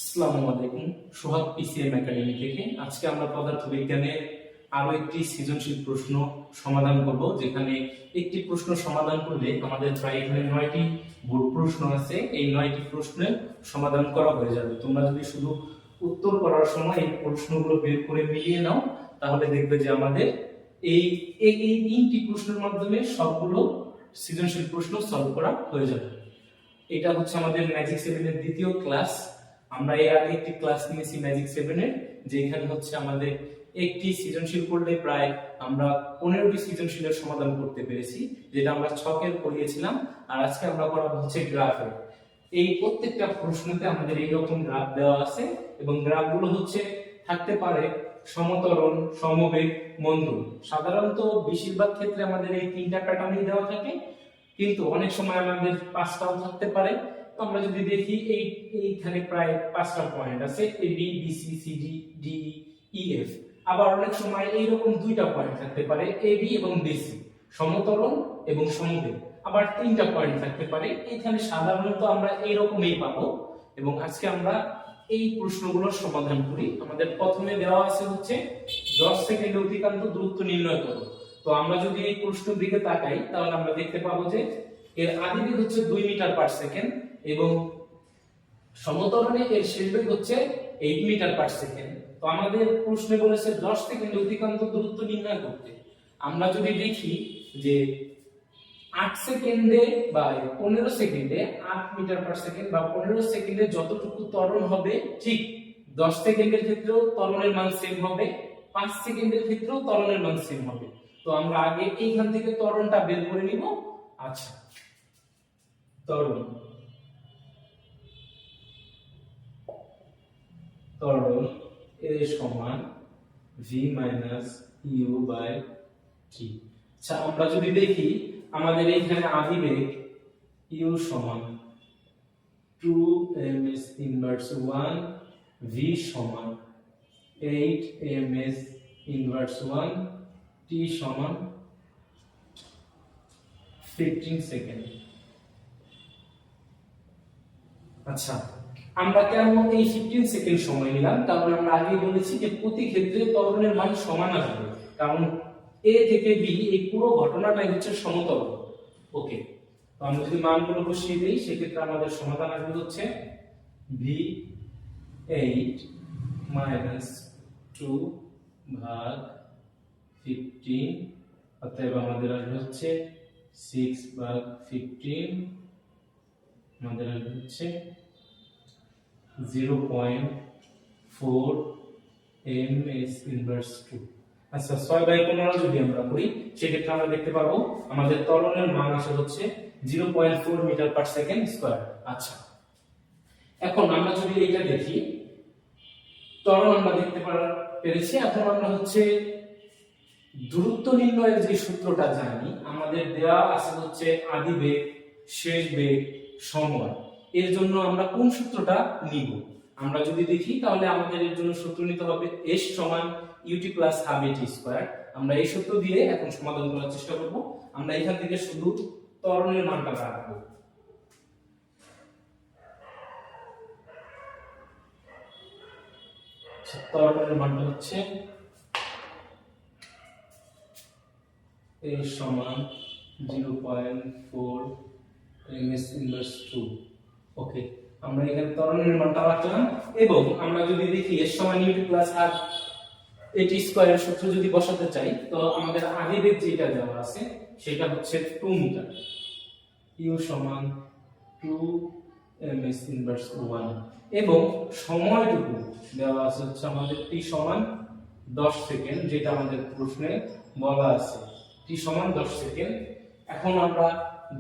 আসসালামু আলাইকুম। সোহাগ PCM academy থেকে আজকে আমরা পদার্থবিজ্ঞানের আরো একটি সৃজনশীল প্রশ্ন সমাধান করব, যেখানে একটি প্রশ্ন সমাধান করলে আমাদের প্রায় এখানে 9টি বোর্ড প্রশ্ন আছে। এই 9টি প্রশ্নের সমাধান করা হয়ে যাবে। তোমরা যদি শুধু উত্তর করার সময় এই প্রশ্নগুলো বের করে মিলিয়ে নাও, তাহলে দেখবে যে আমাদের এই এই এই 3টি প্রশ্নের মাধ্যমে সবগুলো সৃজনশীল প্রশ্ন সলভ করা হয়ে যাবে। এটা হচ্ছে আমাদের ম্যাজিক 7 এর দ্বিতীয় ক্লাস। আমরা এর আগে একটি ক্লাস নিয়েছি ম্যাজিক 7 এর, যেখানে হচ্ছে আমাদের একটি সৃজনশীল করলে প্রায় আমরা 15টি সৃজনশীলের সমাধান করতে পেরেছি, যেটা আমরা ছকের পড়িয়েছিলাম। আর আজকে আমরা করাবো হচ্ছে গ্রাফের। এই প্রত্যেকটা প্রশ্নতে আমাদের এই রকম গ্রাফ দেওয়া আছে, এবং গ্রাফগুলো হচ্ছে থাকতে পারে সমতরণ, সমবেগ, মন্দন। সাধারণত বেশিরভাগ ক্ষেত্রে আমাদের এই তিনটা প্যাটার্নই দেওয়া থাকে, কিন্তু অনেক সময় আমাদের পাঁচটাও থাকতে পারে। তো আমরা যদি দেখি এইখানে প্রায় 5টা পয়েন্ট আছে, A B B C C D D E F. আবার অনেক সময় এইরকম 2টা পয়েন্ট থাকতে পারে, এ বি এবং বিসি, সমতরণ এবং সমবেগ। আবার 3টা পয়েন্ট থাকতে পারে। এখানে সাধারণত আমরা এইরকমই পাবো, এবং আজকে আমরা এই প্রশ্নগুলোর সমাধান করি। আমাদের প্রথমে দেওয়া আছে হচ্ছে 10 সেকেন্ডে অতিক্রান্ত দূরত্ব নির্ণয় করো। তো আমরা যদি এই প্রশ্নের দিকে তাকাই, তাহলে আমরা দেখতে পাবো যে এর আদি বেগ হচ্ছে 2 মিটার পার সেকেন্ড, এবং সমতরণে এর শেষ বেগ হচ্ছে 8 মিটার পার সেকেন্ড। তো আমাদের প্রশ্নে বলেছে 10 সেকেন্ডে অতিক্রান্ত দূরত্ব নির্ণয় করতে। আমরা যদি দেখি যে 8 সেকেন্ডে বা 15 সেকেন্ডে 8 মিটার পার সেকেন্ড বা 15 সেকেন্ডে যতটুকু ত্বরণ হবে, ঠিক 10 সেকেন্ডের ক্ষেত্রেও ত্বরণের মান সেম হবে, 5 সেকেন্ডের ক্ষেত্রেও ত্বরণের মান সেম হবে। তো আমরা আগে এইখান থেকে ত্বরণটা বের করে নিব। আচ্ছা, ত্বরণ এ সমান V minus you by T. আচ্ছা, আমরা যদি দেখি আমাদের এইখানে আদিবেগ ইউ সমান 2 ms ইনভার্স 1, ভি সমান 8 ms ইনভার্স 1, টি সমান 15 সেকেন্ড। আচ্ছা, আমরা কেন এই 15 সেকেন্ড সময় নিলাম? কারণ আমরা আগে বলেছি যে প্রতি ক্ষেত্রে ত্বরণের মান সমান আসবে, কারণ এ থেকে বি এই পুরো ঘটনাটাই হচ্ছে সমতল। ওকে, তো আমরা যদি মানগুলো বসিয়ে দেই, সেক্ষেত্রে আমাদের সমাধান আসবে হচ্ছে ভি 8 মাইনাস 2 ভাগ 15, অতএব আমাদের আসবে হচ্ছে 6 ভাগ 15, আমাদের আসবে হচ্ছে 0.4 ms ইনভার্স 2। আচ্ছা, 6/15 যদি আমরা করি, সেক্ষেত্রে আমরা দেখতে পাবো আমাদের ত্বরণের মান আসে হচ্ছে 0.4 মিটার পার সেকেন্ড স্কয়ার। আচ্ছা, এখন আমরা যদি এটা দেখি, ত্বরণ আমরা দেখতে পেরেছি। এখন আমরা হচ্ছে দূরত্ব নির্ণয়ের যে সূত্রটা জানি, আমাদের দেওয়া আছে হচ্ছে আদি বেগ, শেষ বেগ, সময়। এর জন্য আমরা কোন সূত্রটা নিব? আমরা যদি দেখি, তাহলে আমাদের এর জন্য সূত্র নিতে হবে s সমান ut plus half at square. আমরা এই সূত্র দিয়ে এখন সমাধান করার চেষ্টা করব। আমরা এখান থেকে শুধু ত্বরণের মানটা রাখবো। ত্বরণের মানটা হচ্ছে a সমান 0.4 ms ইনভার্স 2। ওকে, আমরা এখানে ত্বরণের মানটা রাখলাম, এবং আমরা যদি দেখি s সমান ut প্লাস হাফ at স্কয়ারের সূত্র যদি বসাতে চাই, তো আমাদের আগে বেগ যেটা দেওয়া আছে সেটা হচ্ছে 2 মিটার, u সমান 2 ms ইনভার্স 1, এবং সময়টুকু দেওয়া আছে হচ্ছে আমাদের t সমান 10 সেকেন্ড, যেটা আমাদের প্রশ্নে বলা আছে t সমান 10 সেকেন্ড। এখন আমরা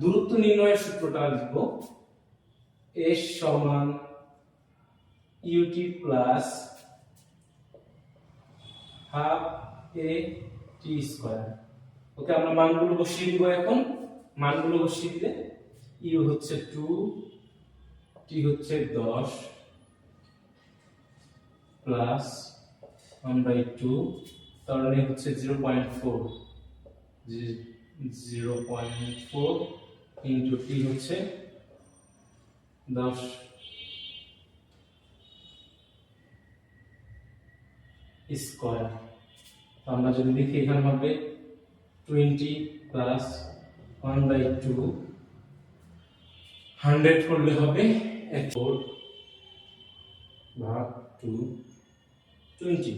দূরত্ব নির্ণয়ের সূত্রটা লিখব, s সমান ut plus half a t square. Okay, আমরা মানগুলো বসিয়ে দিব। এখন মানগুলো বসিয়ে দিলে u হচ্ছে 2, t হচ্ছে 10 প্লাস 1/2, ত্বরণে হচ্ছে 0.4 ইনটু t হচ্ছে 10 স্কয়ার। আমরা যদি দেখি এখানে হবে 20 প্লাস 1/2, 100 করলে হবে 4 ভাগ 220।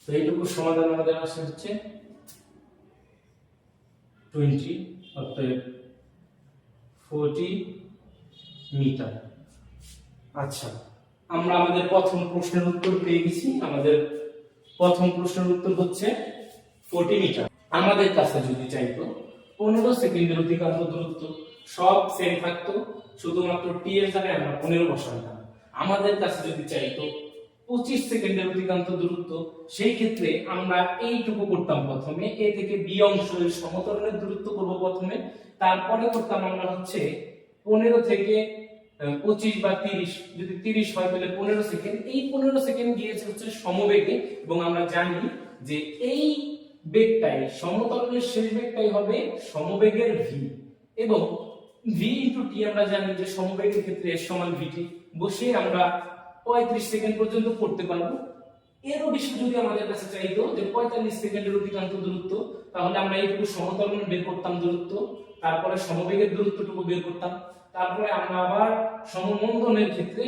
তো এইটুকু সমাধান আমাদের আসে হচ্ছে 20, অর্থাৎ 40 মিটার। আচ্ছা, আমরা আমাদের প্রথম প্রশ্নের উত্তর পেয়ে গেছি। আমাদের প্রথম প্রশ্নের উত্তর হচ্ছে 40 মিটার। আমাদের কাছে যদি চাইতো 15 সেকেন্ডের অতিক্রান্ত দূরত্ব, সব সেম থাকতো, শুধুমাত্র টি এর জায়গায় আমরা 15 বসাতাম। আমাদের কাছে যদি চাইতো 25 সেকেন্ডের অতিক্রান্ত দূরত্ব, সেই ক্ষেত্রে আমরা এইটুকু করতাম। প্রথমে এ থেকে বি অংশের সমতলের দূরত্ব করব প্রথমে, তারপরে করতাম আমরা হচ্ছে 15 থেকে 25 বা 30, যদি 30 হয় তাহলে 15 সেকেন্ড। এই 15 সেকেন্ড গিয়েছে হচ্ছে সমবেগে, এবং আমরা জানি যে এই বেগটাই, সমতলের শেষ বেগটাই হবে সমবেগের ভি, এবং ভি ইনটু টি আমরা জানি যে সমবেগের ক্ষেত্রে এর সমান ভিটি। বসে আমরা 35 সেকেন্ড পর্যন্ত করতে পারবো। এরও বেশি যদি আমাদের কাছে চাইতো যে 45 সেকেন্ডের অতিক্রান্ত দূরত্ব, তাহলে আমরা এইটুকু সমতলের বের করতাম দূরত্ব, তারপরে সমবেগের দূরত্বটুকু বের করতাম, তারপরে আমরা আবার সমমন্দনের ক্ষেত্রে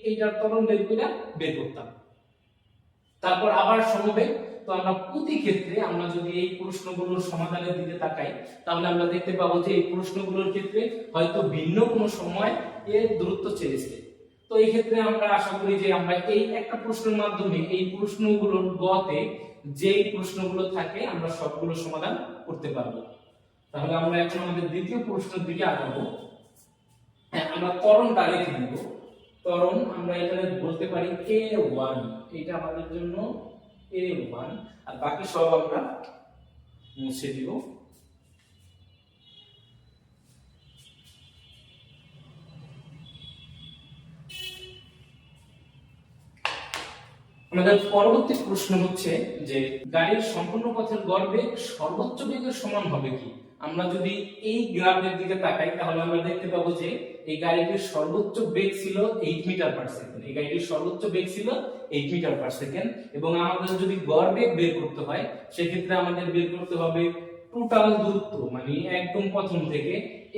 এইটার ত্বরণ বের করতাম, তারপর আবার সমবেগ। তো আমরা প্রতি ক্ষেত্রে আমরা যদি এই প্রশ্নগুলোর সমাধানের দিকে তাকাই, তাহলে আমরা দেখতে পাবো যে এই প্রশ্নগুলোর ক্ষেত্রে হয়তো ভিন্ন কোনো সময় এর দূরত্ব চেয়েছে। তো এই ক্ষেত্রে আমরা আশা করি যে আমরা এই একটা প্রশ্নের মাধ্যমে এই প্রশ্নগুলোর গতে যেই প্রশ্নগুলো থাকে আমরা সবগুলো সমাধান করতে পারবো। তাহলে আমরা এখন আমাদের দ্বিতীয় প্রশ্নের দিকে আগাবো। হ্যাঁ, আমরা ত্বরণটা লিখে দিব। ত্বরণ আমরা এখানে বলতে পারি a1, এটা আমাদের জন্য a1, আর বাকি সব আমরা মুছে দিব। আমাদের পরবর্তী প্রশ্ন হচ্ছে যে গাড়ির সম্পূর্ণ পথের গড় বেগ সর্বোচ্চ বেগের সমান হবে কি? আমরা যদি এই গ্রাফের দিকে তাকাই, তাহলে আমরা দেখতে পাবো যে এই গাড়িটির সর্বোচ্চ বেগ ছিল 8 মিটার পার সেকেন্ড। এই গাড়িটির সর্বোচ্চ বেগ ছিল 8 মিটার পার সেকেন্ড, এবং আমাদের যদি গড় বেগ বের করতে হয়, সেক্ষেত্রে আমাদের বের করতে হবে টোটাল দূরত্ব, মানে একদম প্রথম থেকে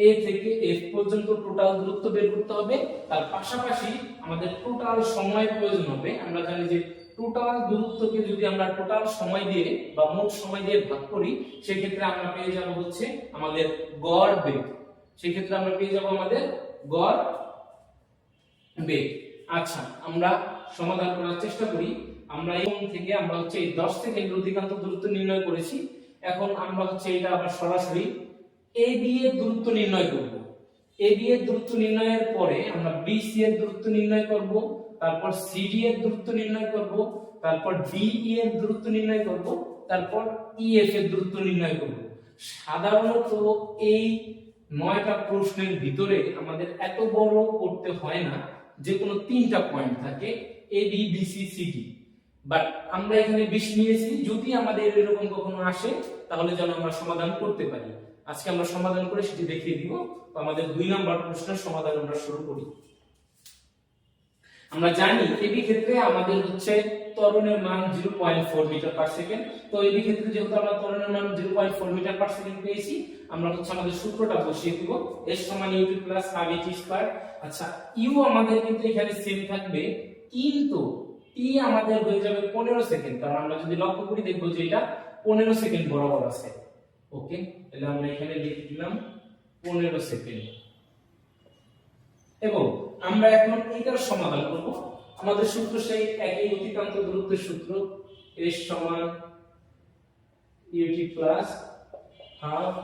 এ থেকে এফ পর্যন্ত টোটাল দূরত্ব বের করতে হবে। তার পাশাপাশি আমাদের টোটাল সময় প্রয়োজন হবে। আমরা জানি যে টোটাল দূরত্বকে যদি আমরা টোটাল সময় দিয়ে বা মোট সময় দিয়ে ভাগ করি, সেই ক্ষেত্রে আমরা পেয়ে যাব হচ্ছে আমাদের গড় বেগ। সেই ক্ষেত্রে আমরা পেয়ে যাব আমাদের গড় বেগ। আচ্ছা, আমরা সমাধান করার চেষ্টা করি। আমরা এই থেকে আমরা হচ্ছে এই 10 সেকেন্ডের অতিক্রান্ত দূরত্ব নির্ণয় করেছি। এখন আমরা হচ্ছে এটা আবার সরাসরি এ বি এর দূরত্ব নির্ণয় করব। এ বি এর দূরত্ব নির্ণয়ের পরে আমরা বি সি এর দূরত্ব নির্ণয় করব, তারপর সি ডি এর দূরত্ব নির্ণয় করব, তারপর ডি ই এর দূরত্ব নির্ণয় করব, তারপর ই এফ এর দূরত্ব নির্ণয় করব। সাধারণত এই 9টা প্রশ্নের ভিতরে আমাদের এত বড় করতে হয় না, যে কোনো 3টা পয়েন্ট থাকে A B B C C D, but আমরা এখানে 20 নিয়েছি। যদি আমাদের এরকম কখনো আসে, তাহলে যেন আমরা সমাধান করতে পারি। আজকে আমরা সমাধান করে সেটি দেখিয়ে দিব। তো আমাদের 2 নাম্বার প্রশ্নের সমাধান আমরা শুরু করি। আমরা জানি এবি ক্ষেত্রে আমাদের হচ্ছে ত্বরণের মান 0.4 মিটার পার সেকেন্ড। তো এবি ক্ষেত্রে যেহেতু আমরা ত্বরণের মান 0.4 মিটার পার সেকেন্ড পেয়েছি, আমরা হচ্ছে আমাদের সূত্রটা বসিয়ে দিব, s সমান ut প্লাস rvt স্কয়ার। আচ্ছা, u আমাদের কিন্তু এখানে সেম থাকবে, কিন্তু t আমাদের হয়ে যাবে 15 সেকেন্ড, কারণ আমরা যদি লক্ষ্য করি দেখব যে এটা 15 সেকেন্ড বরাবর আছে। ওকে, তাহলে আমরা এখানে লিখে দিলাম 15 সেকেন্ড, এবং আমরা এখন এটার সমাধান করব। আমাদের সূত্র সেই একই, অতিক্রান্ত দূরত্বের সূত্র, s সমান ut plus half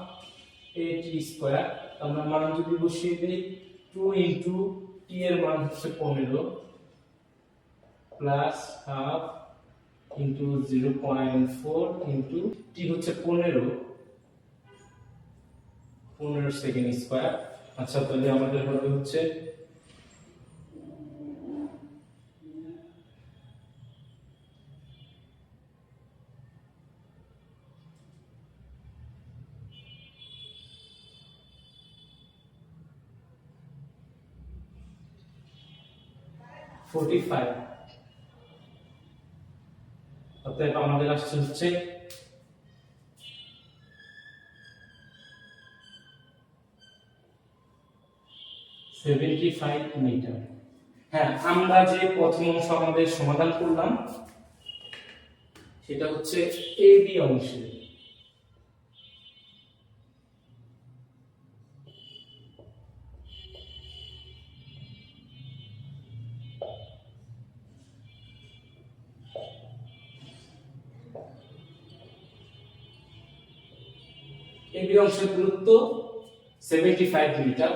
at square. আমরা মান যদি বসিয়ে দেই 2 ইনটু t এর মান হচ্ছে 15 plus half into 0.4 into t হচ্ছে 15 সেকেন্ড স্কয়ার। আচ্ছা, তাহলে আমাদের হবে হচ্ছে 45, অতএব আমাদের আসছে হচ্ছে 75 মিটার। হ্যাঁ, আমরা যে প্রথম অংশ আমাদের সমাধান করলাম সেটা হচ্ছে এবি অংশে। এবি অংশের দূরত্ব 75 মিটার।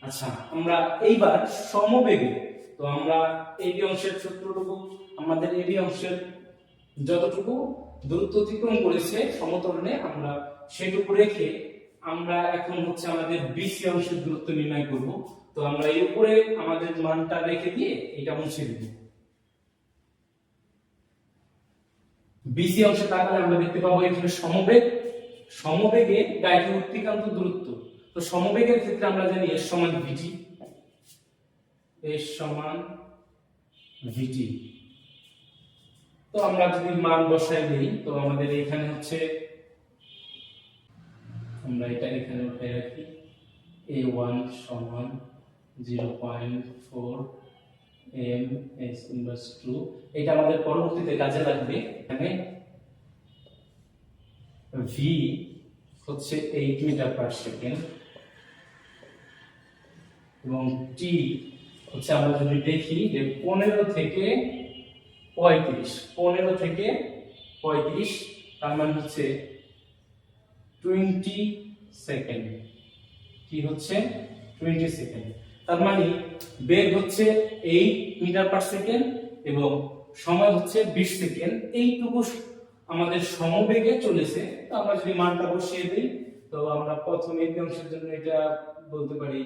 আচ্ছা, আমরা এইবার সমবেগে, তো আমরা এবি অংশের সূত্রটুকু, আমাদের এবি অংশের যতটুকু দূরত্ব অতিক্রম করেছে সমতলে, আমরা সেটুকু রেখে আমরা এখন হচ্ছে আমাদের বিসি অংশের দূরত্ব নির্ণয় করব। তো আমরা এর উপরে আমাদের মানটা রেখে দিয়ে এটা মুছে দেব। বিসি অংশে তাকালে আমরা দেখতে পাবো এখানে সমবেগে গাড়িটি অতিক্রান্ত দূরত্ব। তো সমবেগের ক্ষেত্রে আমরা জানি s সমান vt, s সমান vt। তো আমরা যদি মান বসাই দেই, তো আমাদের এখানে হচ্ছে, আমরা এটা এখানে উঠাই রাখি, a1 সমান 0.4 m s ইনভার্স 2। এটা আমাদের পরবর্তীতে কাজে লাগবে। এখানে v হচ্ছে 8 মিটার পার সেকেন্ড এবং t হচ্ছে, আমরা যদি দেখি যে 15 থেকে 35, তার মানে হচ্ছে 20 সেকেন্ড। কি হচ্ছে 20 সেকেন্ড। তার মানে বেগ হচ্ছে 8 মিটার পার সেকেন্ড এবং সময় হচ্ছে 20 সেকেন্ড। এইটুকু আমাদের সমবেগে চলেছে। তো আমরা যদি মানটা বসিয়ে দিই, তো আমরা প্রথম এই অংশের জন্য এটা বলতে পারি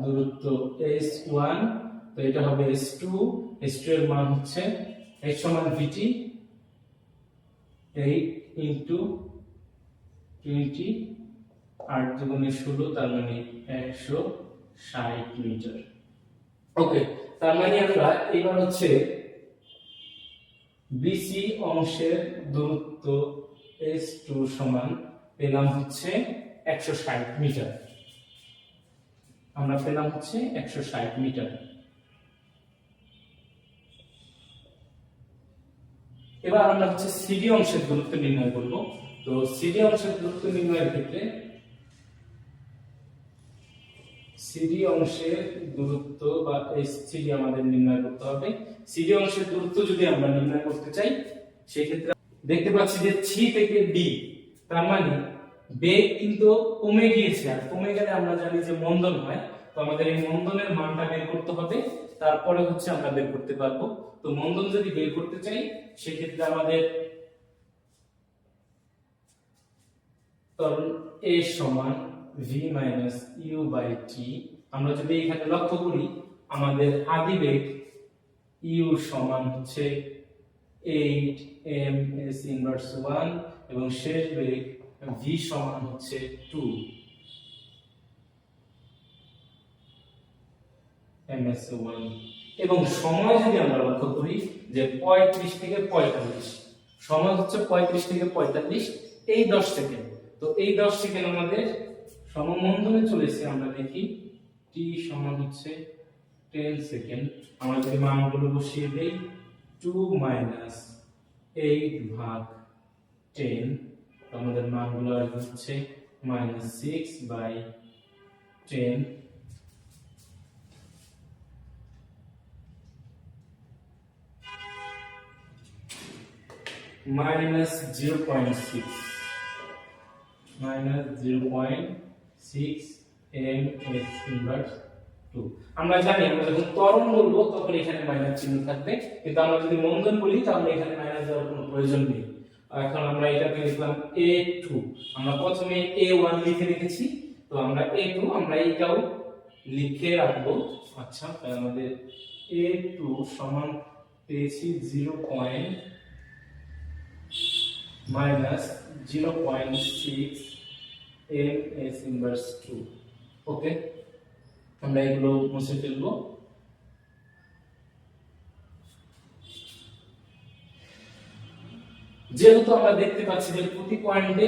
দূরত্ব s1, তো এটা হবে s2, s2 এর মান হচ্ছে s সমান vt, 8 ইনটু 20 8 দুগুণে 16, তার মানে 160 মিটার। ওকে, তার মানে আমরা এবার হচ্ছে বিসি অংশের দূরত্ব s2 সমান পেলাম হচ্ছে 160 মিটার। আমরা পেলাম হচ্ছে 160 মিটার। এবার আমরা হচ্ছে সিডি অংশের দূরত্ব নির্ণয় করব। তো সিডি অংশের দূরত্ব নির্ণয়ের ক্ষেত্রে সিডি অংশের দূরত্ব বা সিডি আমাদের নির্ণয় করতে হবে। সিডি অংশের দূরত্ব যদি আমরা নির্ণয় করতে চাই, সেই ক্ষেত্রে দেখতে পাচ্ছি যে সি থেকে ডি, তার মানে বেগ কিন্তু কমে গিয়েছে, আর কমে গেলে আমরা জানি যে মন্দন হয়। তো আমাদের এই মন্দনের মানটা বের করতে হবে, তারপরে হচ্ছে আমরা বের করতে পারবো। তো মন্দন যদি বের করতে চাই, সেই ক্ষেত্রে আমাদের a সমান v minus u by t। আমরা যদি এখানে লক্ষ্য করি, আমাদের আদি বেগ u সমান হচ্ছে 8 m s ইনভার্স 1 এবং শেষ বেগ v সমান হচ্ছে 2 ms 1। এবং সময় যদি আমরা লক্ষ্য করি যে 35 থেকে 45, সময় হচ্ছে 35 থেকে 45, এই 10 সেকেন্ড। তো এই 10 সেকেন্ড আমাদের সমমন্দনে চলেছে। আমরা দেখি t সমান হচ্ছে 10 সেকেন্ড। আমরা যদি মানগুলো বসিয়ে দেই, 2 মাইনাস 8 ভাগ 10, তো আমাদের মানগুলো আসবে হচ্ছে -6 by 10 minus 0.6 m s inverse 2। আমরা জানি আমরা যখন ত্বরণ বলবো তখন এখানে মাইনাস চিহ্ন থাকবে, কিন্তু আমরা যদি মন্দন বলি তাহলে এখানে মাইনাস দেওয়ার কোনো প্রয়োজন নেই। এখন আমরা এটাকে লিখলাম a2। আমরা প্রথমে a1 লিখে রেখেছি, তো আমরা a2 আমরা এইটাও লিখে রাখবো। আচ্ছা, তাহলে আমাদের a2 সমান পেয়েছি 0.6 এম এস ইনভার্স 2। ওকে, আমরা এগুলো মুছে ফেলবো। যেহেতু আমরা দেখতে পাচ্ছি যে প্রতি পয়েন্টে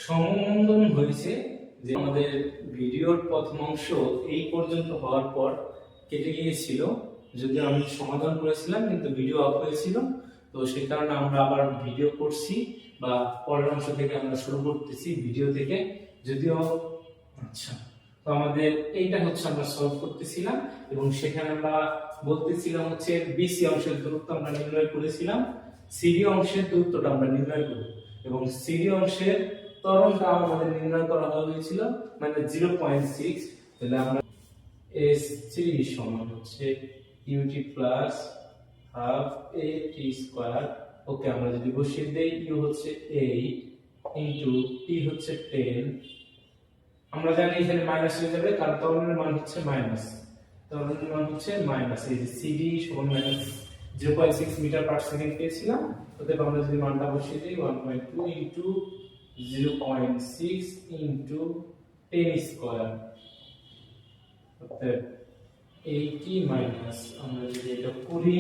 সমমন্দন হয়েছে, যে আমাদের ভিডিওর প্রথম অংশ এই পর্যন্ত হওয়ার পর কেটে গিয়েছিল, যদিও আমি সমাধান করেছিলাম কিন্তু ভিডিও অফ হয়েছিল, তো সেই কারণে আমরা আবার ভিডিও করছি বা পরের অংশ থেকে আমরা শুরু করতেছি ভিডিও থেকে। যদিও আচ্ছা, তো আমাদের এইটা হচ্ছে আমরা সলভ করতেছিলাম এবং সেখানে আমরা বলতেছিলাম হচ্ছে বিসি অংশের দূরত্ব আমরা নির্ণয় করেছিলাম, সিডি অংশের দূরত্বটা আমরা নির্ণয় করব এবং সিডি অংশের ত্বরণটা আমাদের নির্ণয় করা হয়েছিল মানে 0.6। তাহলে আমরা S3 সমান হচ্ছে ut plus half at square. Okay, আমরা যদি বসিয়ে দেই u হচ্ছে 8 ইনটু t হচ্ছে 10। আমরা জানি এখানে মাইনাস হয়ে যাবে কারণ ত্বরণের মান হচ্ছে মাইনাস, ত্বরণের মান হচ্ছে মাইনাস। এই যে cd সমান মাইনাস 0.6 মিটার পার সেকেন্ড পেয়েছিলাম, অতএব আমরা যদি মানটা বসিয়ে দিই 1.2 ইনটু 0.6 ইনটু 10 স্কয়ার, অতএব 80 মাইনাস আমরা যদি এটা করি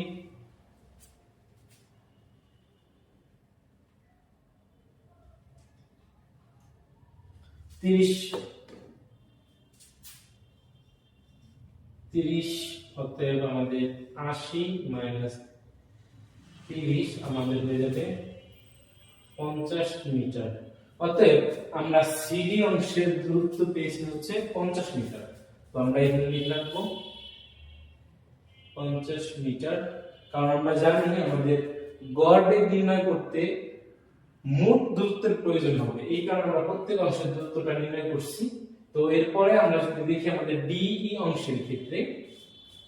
তিরিশ, অতএব আমাদের 80 মাইনাস 30 আমাদের হয়ে যাবে 50 মিটার। অতএব আমরা সিডি অংশের দূরত্ব পেয়েছি হচ্ছে 50 মিটার। তো আমরা এখানে লিখে রাখবো 50 মিটার, কারণ আমরা জানি আমাদের গড় বেগ নির্ণয় করতে মোট দূরত্বের প্রয়োজন হবে, এই কারণে আমরা প্রত্যেক অংশের দূরত্বটা নির্ণয় করছি। তো এরপরে আমরা যদি দেখি আমাদের ডিই অংশের ক্ষেত্রে,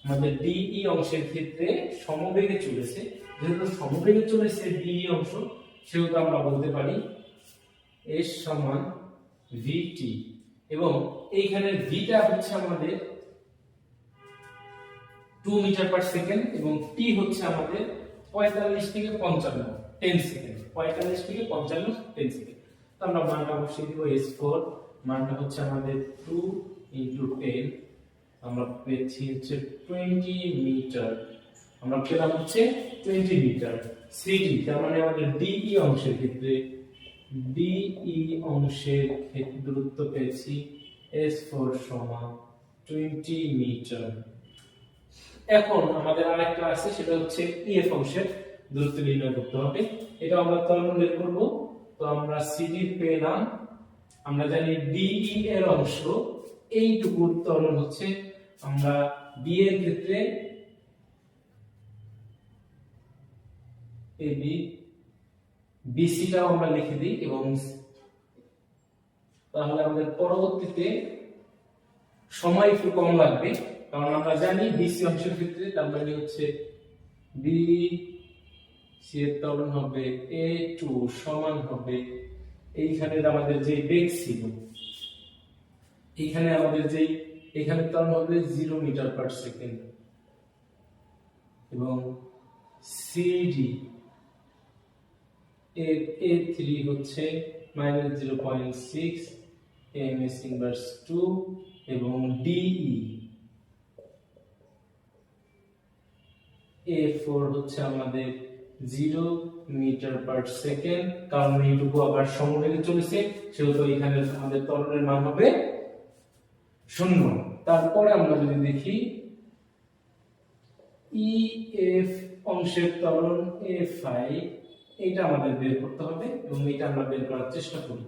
আমাদের ডিই অংশের ক্ষেত্রে সমবেগে চলেছে, যেহেতু সমবেগে চলেছে ডিই অংশ, সেহেতু আমরা বলতে পারি s সমান vt এবং এইখানে vটা হচ্ছে আমাদের 2 মিটার পার সেকেন্ড এবং t হচ্ছে আমাদের 45 থেকে 55 10 সেকেন্ড, 45 থেকে 55 10 সেকেন্ড। তো আমরা মানটা বসিয়ে দিব s4, মানটা হচ্ছে আমাদের 2 ইনটু 10, আমরা পেয়েছি হচ্ছে 20 মিটার, আমরা পেলাম হচ্ছে 20 মিটার। সিডি তার মানে আমাদের ডিই অংশের ক্ষেত্রে, ডিই অংশের ক্ষেত্রে দূরত্ব পেয়েছি s4 সমান 20 মিটার। এখন আমাদের আরেকটা আছে, সেটা হচ্ছে ইএফ অংশের দূরত্ব নির্ণয় করতে হবে, এটা আমরা ত্বরণ বের করব। তো আমরা সিডি পেলাম, আমরা জানি ডিই এর অংশ এইটুকুর ত্বরণ হচ্ছে, আমরা বি এর ক্ষেত্রে এবি বিসিটাও আমরা লিখে দিই এবং তাহলে আমাদের পরবর্তীতে সময় একটু কম লাগবে, কারণ আমরা জানি বিসি অংশের ক্ষেত্রে তার মানে হচ্ছে বি সি এর ত্বরণ হবে a2 সমান হবে এইখানে আমাদের যে বেগ ছিল, এইখানে আমাদের যে এখানে ত্বরণ হবে 0 মিটার পার সেকেন্ড এবং সিডি এর a3 হচ্ছে -0.6 ms ইনভার্স 2 এবং ডিই a4 হচ্ছে আমাদের 0 মিটার পার সেকেন্ড, কারণ এইটুকু আবার সমবেগে চলেছে, সেহেতু এখানে আমাদের ত্বরণের মান হবে 0। তারপরে আমরা যদি দেখি ইএফ অংশের ত্বরণ a5, এটা আমাদের বের করতে হবে এবং এটা আমরা বের করার চেষ্টা করি।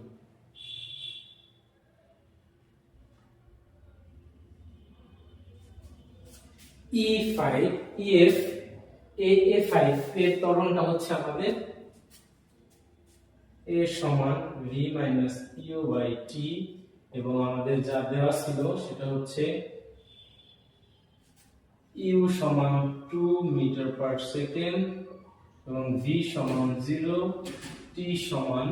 E5 EF A5 এর ত্বরণটা হচ্ছে আমাদের A সমান V minus U by T এবং আমাদের যা দেওয়া ছিল সেটা হচ্ছে U সমান 2 মিটার পার সেকেন্ড এবং V সমান 0, T সমান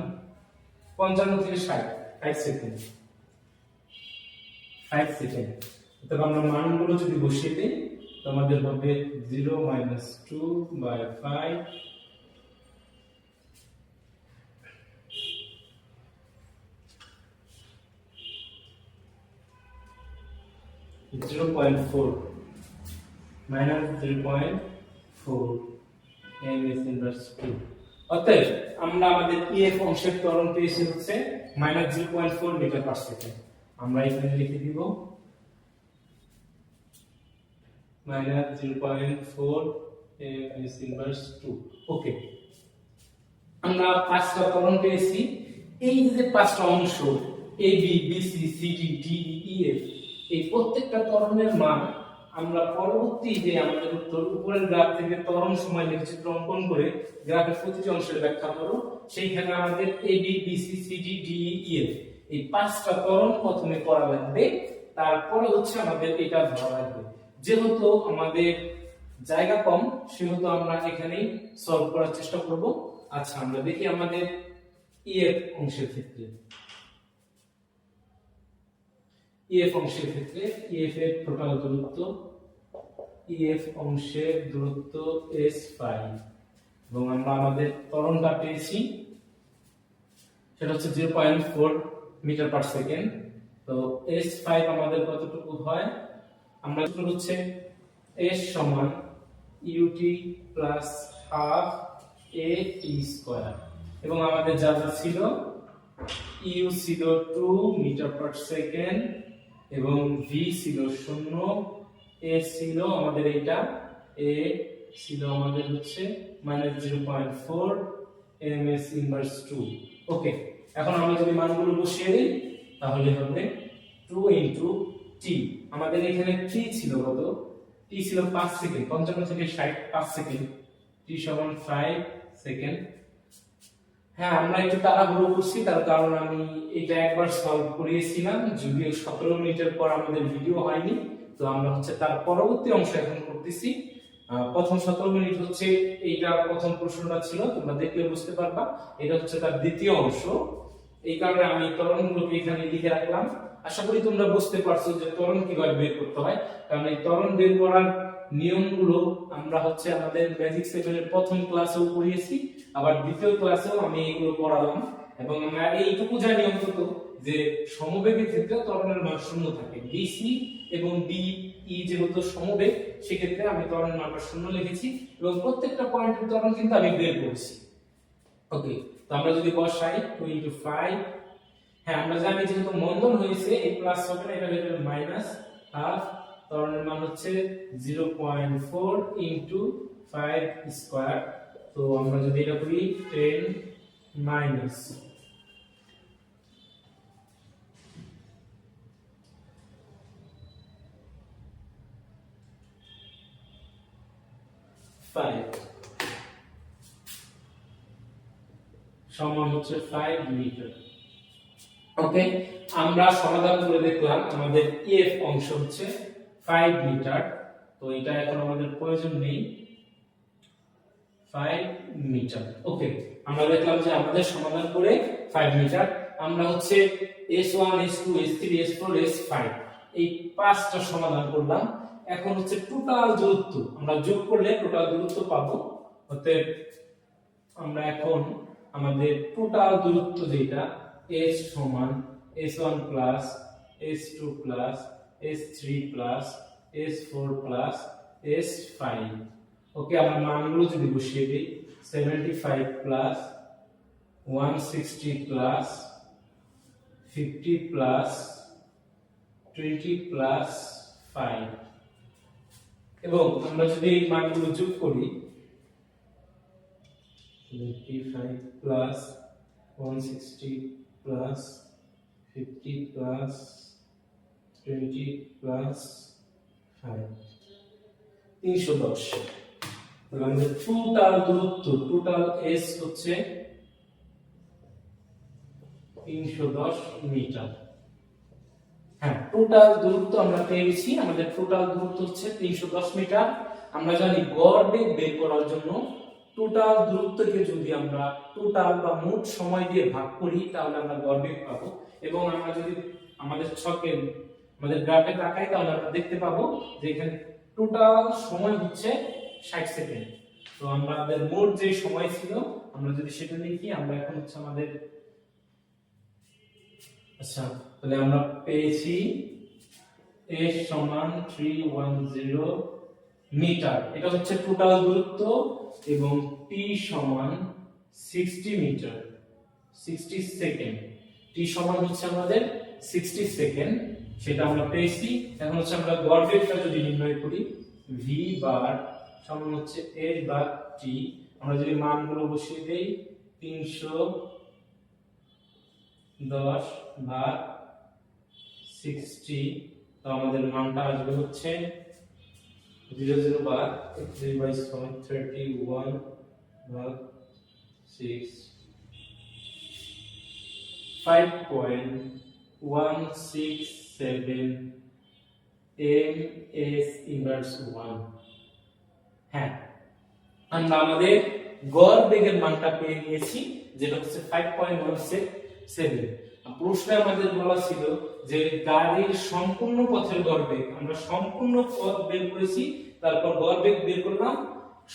55 থেকে 60 5 সেকেন্ড 5 সেকেন্ড। তবে আমরা মানগুলো যদি বসিয়ে দিই তো আমাদের হবে 0 minus 2 by 5 0 0.4 minus 0.4 ms inverse 2। অতএব আমরা আমাদের EF অংশের ত্বরণ পেয়েছি হচ্ছে -0.4 মিটার পার সেকেন্ড। আমরা এখানে লিখে দিব -0.4 ms ইনভার্স 2। ওকে, আমরা পাঁচটা ত্বরণ পেয়েছি। এই যে পাঁচটা অংশ A B B C C D D E F, এই প্রত্যেকটা ত্বরণের মান আমরা পরবর্তী যে আমাদের উত্তর উপরের গ্রাফ থেকে ত্বরণ সময় লেখচিত্র অঙ্কন করে গ্রাফের প্রতিটি অংশের ব্যাখ্যা করো, সেইখানে আমাদের A B B C C D D E F এই পাঁচটা ত্বরণ প্রথমে করা লাগবে, তারপরে হচ্ছে আমাদের এটা ধরা লাগবে। যেহেতু আমাদের জায়গা কম সেহেতু আমরা এখানেই সলভ করার চেষ্টা করব। আচ্ছা, আমরা দেখি আমাদের ইএফ অংশের ক্ষেত্রে ইএফ এর টোটাল দূরত্ব, ইএফ অংশের দূরত্ব s5 এবং আমরা আমাদের ত্বরণটা পেয়েছি সেটা হচ্ছে 0.4 মিটার পার সেকেন্ড। তো s5 আমাদের কতটুকু হয়, আমরা হচ্ছে s সমান ut plus half at square এবং আমাদের যা যা ছিল u ছিল 2 মিটার পার সেকেন্ড এবং v ছিল 0, a ছিল আমাদের এইটা a ছিল আমাদের হচ্ছে -0.4 ms ইনভার্স 2। ওকে, এখন আমরা যদি মানগুলো বসিয়ে দিই তাহলে হবে 2 t। আমাদের এখানে t ছিল কত, t ছিল 5 সেকেন্ড, 55 থেকে 60 5 সেকেন্ড, t সমান 5 সেকেন্ড। হ্যাঁ, আমরা একটু তাড়াহুড়ো করছি তার কারণ আমি এটা একবার সলভ করিয়েছিলাম, যদিও 17 মিনিটের পর আমাদের ভিডিও হয়নি। তো আমরা হচ্ছে তার পরবর্তী অংশ এখন করতেছি। প্রথম 17 মিনিট হচ্ছে এইটা প্রথম প্রশ্নটা ছিল, তোমরা দেখলে বুঝতে পারবা। এটা হচ্ছে তার দ্বিতীয় অংশ, এই কারণে আমি ত্বরণগুলোকে এখানে লিখে রাখলাম। আশা করি তোমরা বুঝতে পারছো যে ত্বরণ কিভাবে বের করতে হয়, কারণ এই ত্বরণ বের করার নিয়মগুলো আমরা হচ্ছে আমাদের ম্যাজিক 7 এর প্রথম ক্লাসেও পড়িয়েছি, আবার দ্বিতীয় ক্লাসেও আমি এগুলো পড়ালাম। এবং আমরা এইটুকু জানি অন্তত যে সমবেগের ক্ষেত্রে ত্বরণের মান শূন্য থাকে, বিসি এবং বিই যেহেতু সমবেগ সেক্ষেত্রে আমি ত্বরণের মানটা শূন্য লিখেছি এবং প্রত্যেকটা পয়েন্টের ত্বরণ কিন্তু আমি বের করেছি। ওকে, তো আমরা যদি বসাই 2 * 5, হ্যাঁ আমরা জানি যেহেতু মন্দন হয়েছে এই প্লাস হবে না, এটা হয়ে যাবে মাইনাস হাফ। ত্বরণের মান হচ্ছে 0.4 * 5 স্কয়ার। তো আমরা যদি এটা করি 10 মাইনাস 5 সমান হচ্ছে 5 মিটার। ওকে, আমরা সমাধান করে দেখলাম আমাদের ইএফ অংশ হচ্ছে 5 মিটার। তো এটা এখন আমাদের প্রয়োজন নেই, 5 মিটার। ওকে, আমরা দেখলাম যে আমাদের সমাধান করে 5 মিটার। আমরা হচ্ছে S1 S2 S3 S4 S5 এই পাঁচটা সমাধান করলাম। এখন হচ্ছে টোটাল দূরত্ব আমরা যোগ করলে টোটাল দূরত্ব পাবো। অতএব আমরা এখন আমাদের টোটাল দূরত্ব যেটা S সমান S1 plus S2 plus S3 plus S4 plus S5। ওকে, আমরা মানগুলো যদি বসিয়ে দিই 75 প্লাস 160 প্লাস 50 প্লাস 20 প্লাস 5 এবং আমরা যদি এই মানগুলো যোগ করি 75 প্লাস 160 প্লাস 50 প্লাস 20 প্লাস 5 310। আমাদের টোটাল দূরত্ব টোটাল এস হচ্ছে 310 মিটার। হ্যাঁ, টোটাল দূরত্ব আমরা পেয়েছি, আমাদের টোটাল দূরত্ব হচ্ছে 310 মিটার। আমরা জানি গড় বেগ বের করার জন্য টোটাল দূরত্বকে যদি আমরা টোটাল বা মোট সময় দিয়ে ভাগ করি তাহলে আমরা গড় বেগ পাবো। এবং আমরা যদি আমাদের ছকে আমাদের গ্রাফে তাকাই তাহলে আমরা দেখতে পাবো যে এখানে টোটাল সময় হচ্ছে 60 সেকেন্ড। তো আমাদের মোট যে সময় ছিল আমরা যদি সেটা লিখি, আমরা এখন হচ্ছে আমাদের আচ্ছা তাহলে আমরা পেয়েছি s সমান 310 মিটার, এটা হচ্ছে টোটাল দূরত্ব, এবং t সমান 60 মিটার, 60 সেকেন্ড। t সমান হচ্ছে আমাদের 60 সেকেন্ড, সেটা আমরা পেয়েছি। এখন হচ্ছে আমরা গড়বেগটা যদি নির্ণয় করি, v বার সমান হচ্ছে s ভাগ t, আমরা যদি মানগুলো বসিয়ে দেই 310 ভাগ 60, তো আমাদের মানটা আসবে হচ্ছে 00 ভাগ 3/6 31 ভাগ 6, 5.167 ms ইনভার্স 1। হ্যাঁ, আমরা আমাদের গড় বেগের মানটা পেয়ে গিয়েছি, যেটা হচ্ছে 5.167। প্রশ্নে আমাদের বলা ছিল যে গাড়ির সম্পূর্ণ পথের গড় বেগ, আমরা সম্পূর্ণ পথ বের করেছি, তারপর গড় বেগ বের করলাম,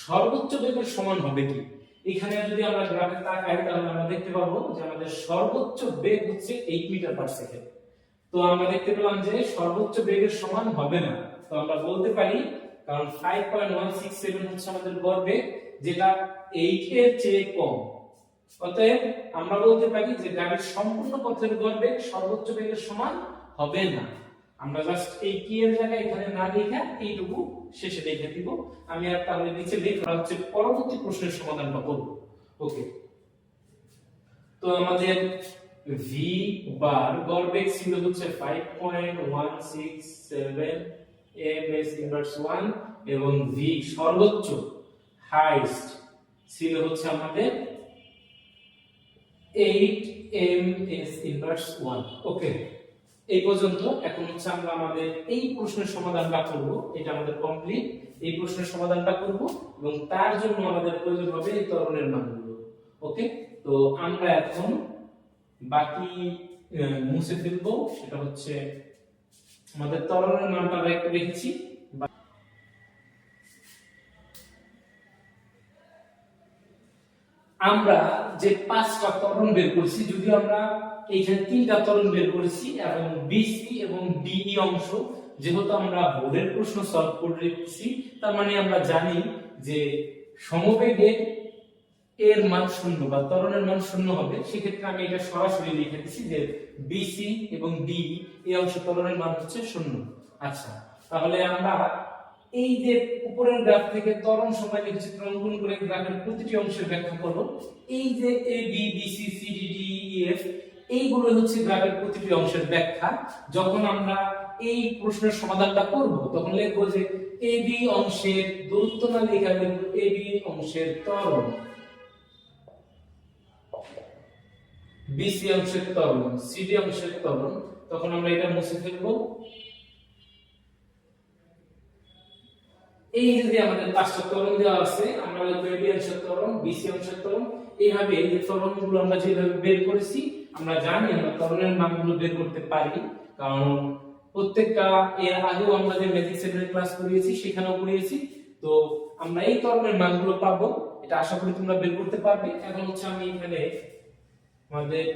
সর্বোচ্চ বেগের সমান হবে কি। এখানে যদি আমরা গ্রাফে তাকাই তাহলে আমরা দেখতে পাবো যে আমাদের সর্বোচ্চ বেগ হচ্ছে 8 মিটার পার সেকেন্ড। তো আমরা দেখতে পেলাম যে সর্বোচ্চ বেগের সমান হবে না, তো আমরা বলতে পারি, কারণ 5.167 হচ্ছে আমাদের গড় বেগ, যেটা 8 এর চেয়ে কম, অতএব আমরা বলতে পারি যে গাড়ির সম্পূর্ণ পথের গড় বেগ সর্বোচ্চ বেগের সমান হবে না। আমরা জাস্ট এই কি এর জায়গায় এখানে না লিখে এইটুকু শেষে লিখে দিব। আমি আর তাহলে নিচে লিখা হচ্ছে পরবর্তী প্রশ্নের সমাধানটা করব। ওকে, তো আমাদের v বার গড় বেগ ছিল হচ্ছে 5.167 ms ইনভার্স 1, এবং v সর্বোচ্চ হাইস্ট ছিল হচ্ছে আমাদের 8 ms ইনভার্স 1। ওকে, এই পর্যন্ত। এখন হচ্ছে আমরা আমাদের এই প্রশ্নের সমাধানটা করব, এটা আমাদের কমপ্লিট। এই প্রশ্নের সমাধানটা করব এবং তার জন্য আমাদের প্রয়োজন হবে এই ত্বরণের মানগুলো। ওকে, তো আমরা এখন বাকি মুছে ফেলবো, সেটা হচ্ছে আমাদের ত্বরণের মানটা রেখেছি। আমরা যে 5টা ত্বরণ বের করেছি, যদি আমরা এইখানে 3টা ত্বরণ বের করেছি, এবং বিসি এবং ডিই অংশ যেহেতু আমরা বোর্ডের প্রশ্ন সলভ করেছি, তার মানে আমরা জানি যে সমবেগে এর মান 0 বা ত্বরণের মান 0 হবে। সেক্ষেত্রে আমি এটা সরাসরি লিখে দিচ্ছি যে বিসি এবং ডি এই অংশ ত্বরণের মান হচ্ছে 0। আচ্ছা, তাহলে আমরা এই যে উপরের গ্রাফ থেকে ত্বরণ সময় চিত্র অঙ্কন করে গ্রাফের প্রতিটি অংশের ব্যাখ্যা করব। এই যে A B B C C D D E F, এইগুলো হচ্ছে গ্রাফের প্রতিটি অংশের ব্যাখ্যা। যখন আমরা এই প্রশ্নের সমাধানটা করব তখন লিখব যে এ বি অংশের দূরত্ব না লেখা লিখব এ বি অংশের ত্বরণ, বিসি অংশের ত্বরণ, সিডি অংশের ত্বরণ। তখন আমরা এটা মুছে ফেলবো। এই যে আমাদের 5টা ত্বরণ দেওয়া আছে, আমরা লিখব এবি অংশের ত্বরণ, বিসি অংশের ত্বরণ। এইভাবে এই যে ত্বরণগুলো আমরা যেভাবে বের করেছি, আমরা জানি আমরা ত্বরণের মানগুলো বের করতে পারি, কারণ প্রত্যেকটা এর আগেও আমরা যে ম্যাজিক সেভেনের ক্লাস করিয়েছি সেখানেও করিয়েছি। তো আমরা এই ত্বরণের মানগুলো পাবো, এটা আশা করি তোমরা বের করতে পারবে। এখন হচ্ছে আমি এখানে আমাদের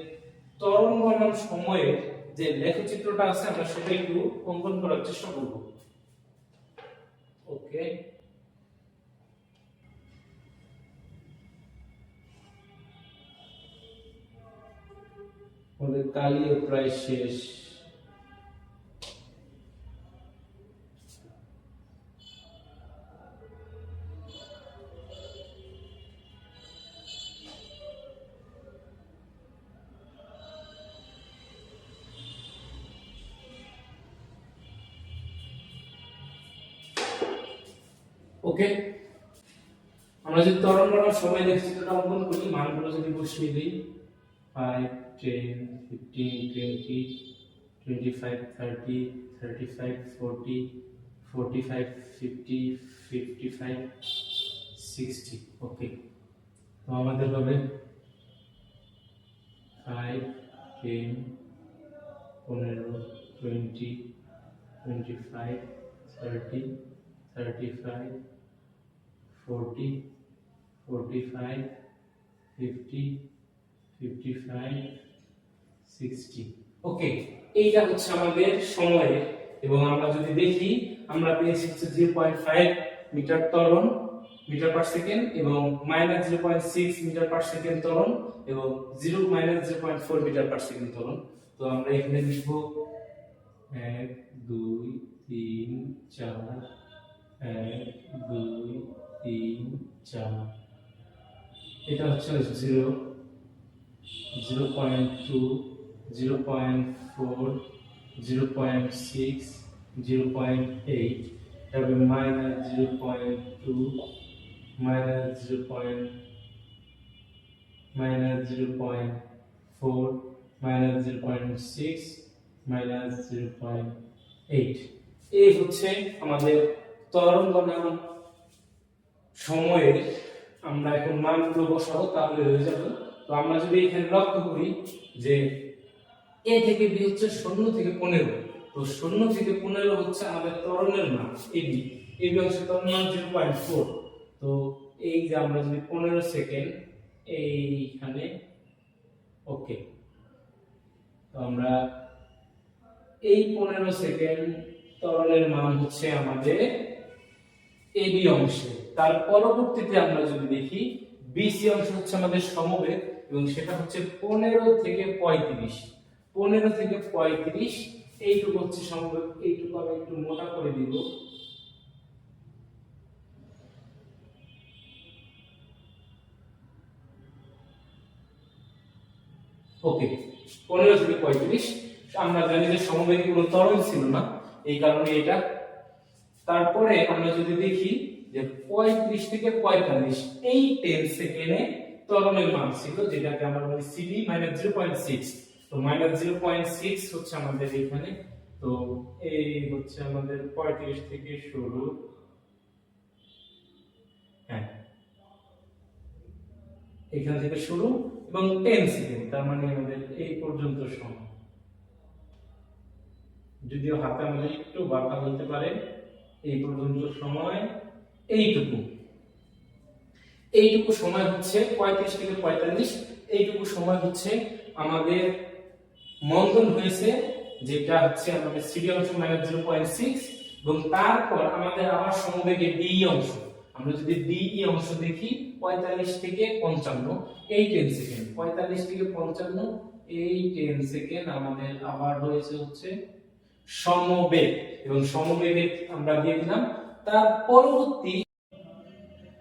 ত্বরণ বনাম সময়ের যে লেখচিত্রটা আছে আমরা সেটা একটু অঙ্কন করার চেষ্টা করব। ওকে, আমাদের কালিও প্রায় শেষ। ওকে, আমরা যদি ত্বরণ বনাম সময় লেখচিত্রটা অঙ্কন করি, মানগুলো যদি বসিয়ে দিই 5 10 15 20 25 30 35 40 45 50 55 60। ওকে, তো আমাদের হবে 5 10 15 20 25 30 35 40 45 50 55 60। ওকে, এইটা হচ্ছে আমাদের সময়ের এবং আমরা যদি দেখি আমরা পেয়েছি হচ্ছে 0.5 মিটার ত্বরণ মিটার পার সেকেন্ড এবং -0.6 মিটার পার সেকেন্ড ত্বরণ এবং 0.4 মিটার পার সেকেন্ড ত্বরণ। তো আমরা এখানে লিখব 1 2 3 4 1 2 3 4। এটা হচ্ছে 0 0.2 0.4 0.6 0.8 তারপরে -0.2 -0.4 -0.6 -0.8। এই হচ্ছে আমাদের ত্বরণ বনাম সময়ের আমরা এখন মানগুলো বসাবো তাহলে হয়ে যাবে। তো আমরা যদি এখানে লক্ষ্য করি যে a থেকে b হচ্ছে 0 থেকে 15, তো 0 থেকে 15 হচ্ছে আমাদের ত্বরণের মান ab অংশের ত্বরণ মান 0.4। তো এই যে আমরা যদি 15 সেকেন্ড এইখানে ওকে, তো আমরা এই 15 সেকেন্ড ত্বরণের মান হচ্ছে আমাদের AB অংশে। তার পরবর্তীতে আমরা যদি দেখি BC অংশ হচ্ছে আমাদের সমবেগ এবং সেটা হচ্ছে 15 থেকে 35। 15 থেকে 35 এইটুকু হচ্ছে সমবেগ। এইটুকু আমি একটু মোটা করে দিব। ওকে, 15 থেকে 35। আমরা জানি যে সমবেগে কোনো ত্বরণ ছিল না, এই কারণে এটা। তারপরে আমরা যদি দেখি যে 35 থেকে 45 এই 10 সেকেন্ডে ত্বরণের মান ছিল, যেটাকে আমরা বলি CD -0.6। তো -0.6 হচ্ছে আমাদের এখানে। তো এই হচ্ছে আমাদের 35 থেকে শুরু, হ্যাঁ এখান থেকে শুরু এবং 10 সেকেন্ড, তার মানে আমাদের এই পর্যন্ত সময়। যদিও হাতে আমাদের একটু বাঁকা হতে পারে, এই পর্যন্ত সময় এইটুকু সময় হচ্ছে 35 থেকে 45। এইটুকু সময় হচ্ছে আমাদের মন্দন হয়েছে, যেটা হচ্ছে আমাদের সিডি অংশ -0.6 এবং তারপর আমাদের আবার সমবেগে ডিই অংশ। আমরা যদি ডিই অংশ দেখি 45 থেকে 55 এই 10 সেকেন্ড, 45 থেকে 55 এই 10 সেকেন্ড আমাদের আবার হয়েছে হচ্ছে সমবেগ এবং সমবেগে আমরা দিয়ে দিলাম। তার পরবর্তী